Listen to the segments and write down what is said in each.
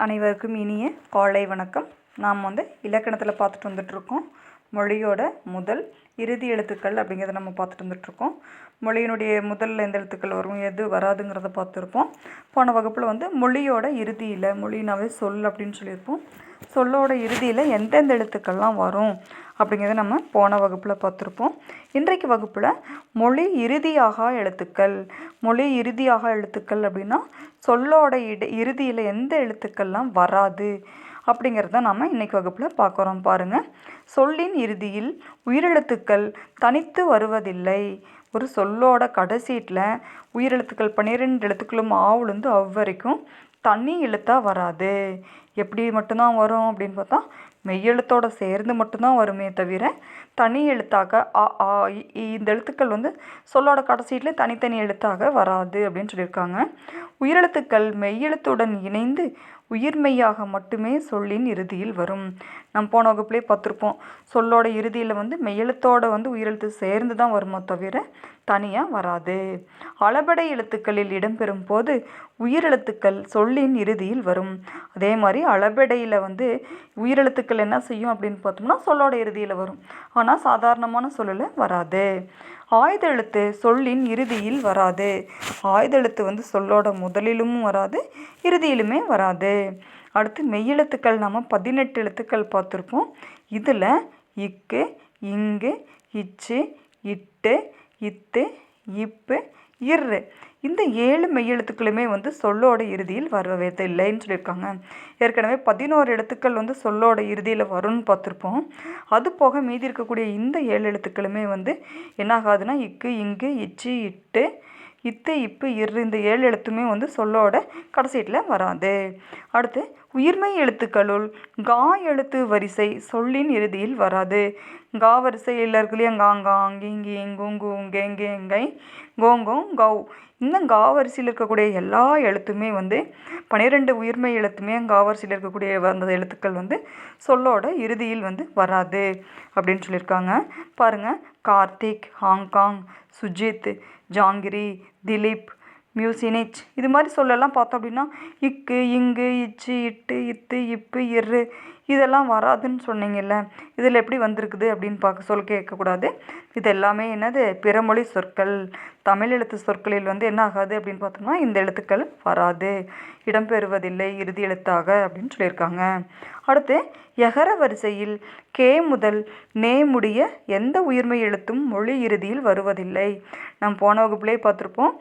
அனைவருக்கும் இனிய காலை வணக்கம். நாம் இலக்கணத்தில் பார்த்துட்டு வந்துட்டுருக்கோம். மொழியோட முதல் இறுதி எழுத்துக்கள் அப்படிங்கிறத நம்ம பார்த்துட்டு வந்துட்டுருக்கோம். மொழியினுடைய முதல்ல எந்த எழுத்துக்கள் வரும், எது வராதுங்கிறத பார்த்துருப்போம். போன வகுப்பில் மொழியோட இறுதியில், மொழினாவே சொல் அப்படின்னு சொல்லியிருப்போம். சொல்லோட இறுதியில் எந்தெந்த எழுத்துக்கள்லாம் வரும் அப்படிங்கிறத நம்ம போன வகுப்பில் பார்த்துருப்போம். இன்றைக்கு வகுப்பில் மொழி இறுதியாக எழுத்துக்கள். மொழி இறுதியாக எழுத்துக்கள் அப்படின்னா சொல்லோட இறுதியில் எந்த எழுத்துக்கள்லாம் வராது அப்படிங்கிறத நம்ம இன்றைக்கி வகுப்பில் பார்க்குறோம். பாருங்கள், சொல்லின் இறுதியில் உயிரெழுத்துக்கள் தனித்து வருவதில்லை. ஒரு சொல்லோட கடைசீட்டில் உயிரெழுத்துக்கள் 12 எழுத்துக்களும் ஆவுலேருந்து வரைக்கும் தனி எழுத்தாக வராது. எப்படி மட்டும்தான் வரும் அப்படின்னு பார்த்தா மெய்யெழுத்தோடு சேர்ந்து மட்டும்தான் வருமே தவிர தனி எழுத்தாக இந்த எழுத்துக்கள் சொல்லோட கடைசீட்டில் தனித்தனி எழுத்தாக வராது அப்படின்னு சொல்லியிருக்காங்க. உயிரெழுத்துக்கள் மெய்யெழுத்துடன் இணைந்து உயிர்மெய்யாக மட்டுமே சொல்லின் இறுதியில் வரும். நம்ம போன வகுப்புலேயே பார்த்துருப்போம். சொல்லோட இறுதியில் மெய்யெழுத்தோட உயிரெழுத்து சேர்ந்து தான் வருமோ தவிர தனியாக வராது. அளபடை எழுத்துக்களில் இடம்பெறும் போது உயிரெழுத்துக்கள் சொல்லின் இறுதியில் வரும். அதே மாதிரி அளபடையில் உயிரெழுத்துக்கள் என்ன செய்யும் அப்படின்னு பார்த்தோம்னா சொல்லோட இறுதியில் வரும். ஆனால் சாதாரணமான சொல்லில் வராது. ஆயுத எழுத்து சொல்லின் இறுதியில் வராது. ஆயுத எழுத்து சொல்லோட முதலிலும் வராது, இறுதியிலுமே வராது. அடுத்து மெய்யெழுத்துக்கள் நம்ம 18 எழுத்துக்கள் பார்த்துருப்போம். இதில் இக்கு, இங்கு, இச்சு, இட்டு, இத்து, இப்பு, இரு இந்த 7 மெய்யெழுத்துக்களுமே சொல்லோட இறுதியில் வருவதில்லைன்னு சொல்லியிருக்காங்க. ஏற்கனவே 11 எழுத்துக்கள் சொல்லோட இறுதியில் வரும்னு பார்த்துருப்போம். அது போக மீதி இருக்கக்கூடிய இந்த 7 எழுத்துக்களுமே என்ன ஆகாதுன்னா இக்கு, இங்கு, இச்சு, இட்டு, இத்து, இப்பு, இரு இந்த 7 எழுத்துமே சொல்லோட கடைசீட்டில் வராது. அடுத்து உயிர்மெய் எழுத்துக்களுள் கா எழுத்து வரிசை சொல்லின் இறுதியில் வராது. கா வரிசையில் இருக்குல்லையா, காங்கா, அங்கிங்கி, இங்குங்கு, கெங்கே, எங்கை, கோங்கோ, கௌ இந்த கா வரிசையில் இருக்கக்கூடிய எல்லா எழுத்துமே 12 உயிர்மெய் எழுத்துமே கா வரிசையில் இருக்கக்கூடிய அந்த எழுத்துக்கள் சொல்லோட இறுதியில் வராது அப்படின்னு சொல்லியிருக்காங்க. பாருங்கள், கார்த்திக், ஹாங்காங், சுஜித், ஜாங்கிரி, திலீப், மியூசினிச் இது மாதிரி சொல்லலாம் பார்த்தோம் அப்படின்னா இக்கு, இங்கு, இச்சு, இட்டு, இத்து, இப்பு, இரு இதெல்லாம் வராதுன்னு சொன்னீங்கல்ல. இதில் எப்படி வந்திருக்குது அப்படின்னு சொல்ல கேட்கக்கூடாது. இது எல்லாமே என்னது, பிறமொழி சொற்கள். தமிழ் எழுத்து சொற்களில் என்ன ஆகாது அப்படின்னு பார்த்தோம்னா இந்த எழுத்துக்கள் வராது, இடம்பெறுவதில்லை இறுதி எழுத்தாக அப்படின்னு சொல்லியிருக்காங்க. அடுத்து எகர வரிசையில் கே முதல் நே முடிய எந்த உயிர்மெய் எழுத்தும் மொழி இறுதியில் வருவதில்லை. நம்ம போன வகுப்புலேயே பார்த்துருப்போம்.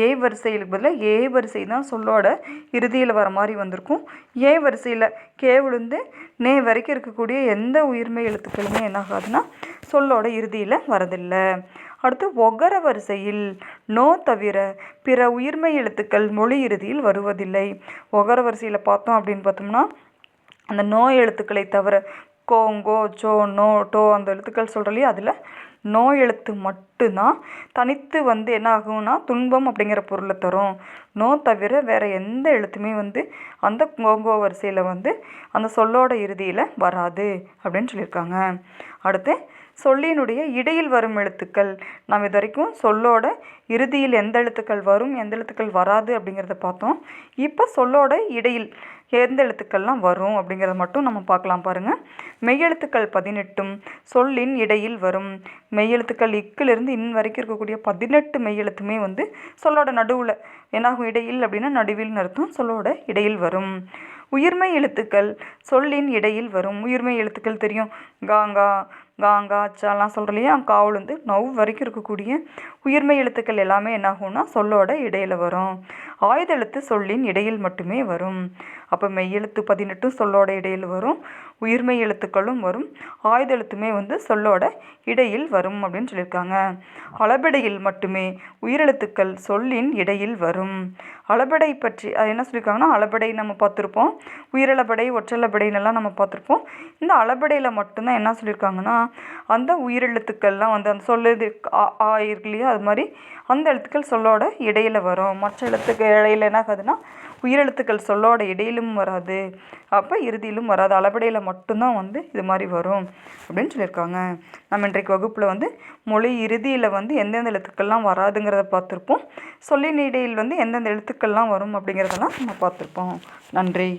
ஏ வரிசையிலுக்கு பதிலாக ஏ வரிசை தான் சொல்லோட இறுதியில் வர மாதிரி வந்திருக்கும். ஏ வரிசையில் கே விழுந்து நே வரைக்கும் இருக்கக்கூடிய எந்த உயிர்மெய் எழுத்துக்களுமே என்ன ஆகாதுன்னா சொல்லோட இறுதியில் வரதில்லை. அடுத்து ஒகர வரிசையில் நோ தவிர பிற உயிர்மெய் எழுத்துக்கள் மொழி இறுதியில் வருவதில்லை. ஒகர வரிசையில் பார்த்தோம் அப்படின்னு பார்த்தோம்னா அந்த நோ எழுத்துக்களை தவிர கோங்கோ, சோ, நோ, டோ அந்த எழுத்துக்கள் சொல்கிறலையே அதில் நோ எழுத்து மட்டும்தான் தனித்து என்ன ஆகும்னா துன்பம் அப்படிங்கிற பொருளை தரும். நோ தவிர வேறு எந்த எழுத்துமே அந்த கோங்கோ வரிசையில் அந்த சொல்லோட இறுதியில் வராது அப்படின்னு சொல்லியிருக்காங்க. அடுத்து சொல்லினுடைய இடையில் வரும் எழுத்துக்கள். நாம் இது வரைக்கும் சொல்லோட இறுதியில் எந்த எழுத்துக்கள் வரும், எந்த எழுத்துக்கள் வராது அப்படிங்கிறத பார்த்தோம். இப்போ சொல்லோட இடையில் எந்த எழுத்துக்கள்லாம் வரும் அப்படிங்கிறத மட்டும் நம்ம பார்க்கலாம். பாருங்கள், மெய்யெழுத்துக்கள் 18 சொல்லின் இடையில் வரும். மெய்யெழுத்துக்கள் இக்கிலிருந்து இன் வரைக்கும் இருக்கக்கூடிய 18 மெய்யெழுத்துமே சொல்லோட நடுவில் என்னாகும், இடையில் அப்படின்னா நடுவில் அர்த்தம், சொல்லோட இடையில் வரும். உயிர்மெய் எழுத்துக்கள் சொல்லின் இடையில் வரும். உயிர்மெய் எழுத்துக்கள் தெரியும், காங்கா, காங்கா, அச்சாலாம் சொல்கிறலையா, காவுலேருந்து நவ் வரைக்கும் இருக்கக்கூடிய உயிர்மெய் எழுத்துக்கள் எல்லாமே என்னாகும்னா சொல்லோட இடையில் வரும். ஆயுத எழுத்து சொல்லின் இடையில் மட்டுமே வரும். அப்போ மெய்யெழுத்து 18 சொல்லோட இடையில் வரும், உயிர்மெய் எழுத்துக்களும் வரும், ஆயுத எழுத்துமே சொல்லோட இடையில் வரும் அப்படின்னு சொல்லியிருக்காங்க. அளபெடையில் மட்டுமே உயிரெழுத்துக்கள் சொல்லின் இடையில் வரும். அளபெடை பற்றி அது என்ன சொல்லியிருக்காங்கன்னா, அளபெடை நம்ம பார்த்துருப்போம், உயிரளபடை, ஒற்றளபடைன்னெல்லாம் நம்ம பார்த்துருப்போம். இந்த அளபெடையில் மட்டும்தான் என்ன சொல்லியிருக்காங்கன்னா அந்த உயிரெழுத்துக்கள்லாம் அந்த சொல்லுது இருக்கு இல்லையா, அது மாதிரி அந்த எழுத்துக்கள் சொல்லோட இடையில் வரும். மற்ற எழுத்துக்கு இடையில் என்ன ஆகுதுன்னா உயிரெழுத்துக்கள் சொல்லோட இடையிலும் வராது, அப்போ இறுதியிலும் வராது. அளபடையில் மட்டும்தான் இது மாதிரி வரும் அப்படின்னு சொல்லியிருக்காங்க. நம்ம இன்றைக்கு வகுப்பில் மொழி இறுதியில் எந்தெந்த எழுத்துக்கள்லாம் வராதுங்கிறத பார்த்துருப்போம். சொல்லின் இடையில் எந்தெந்த எழுத்துக்கள்லாம் வரும் அப்படிங்கிறதெல்லாம் நம்ம பார்த்துருப்போம். நன்றி.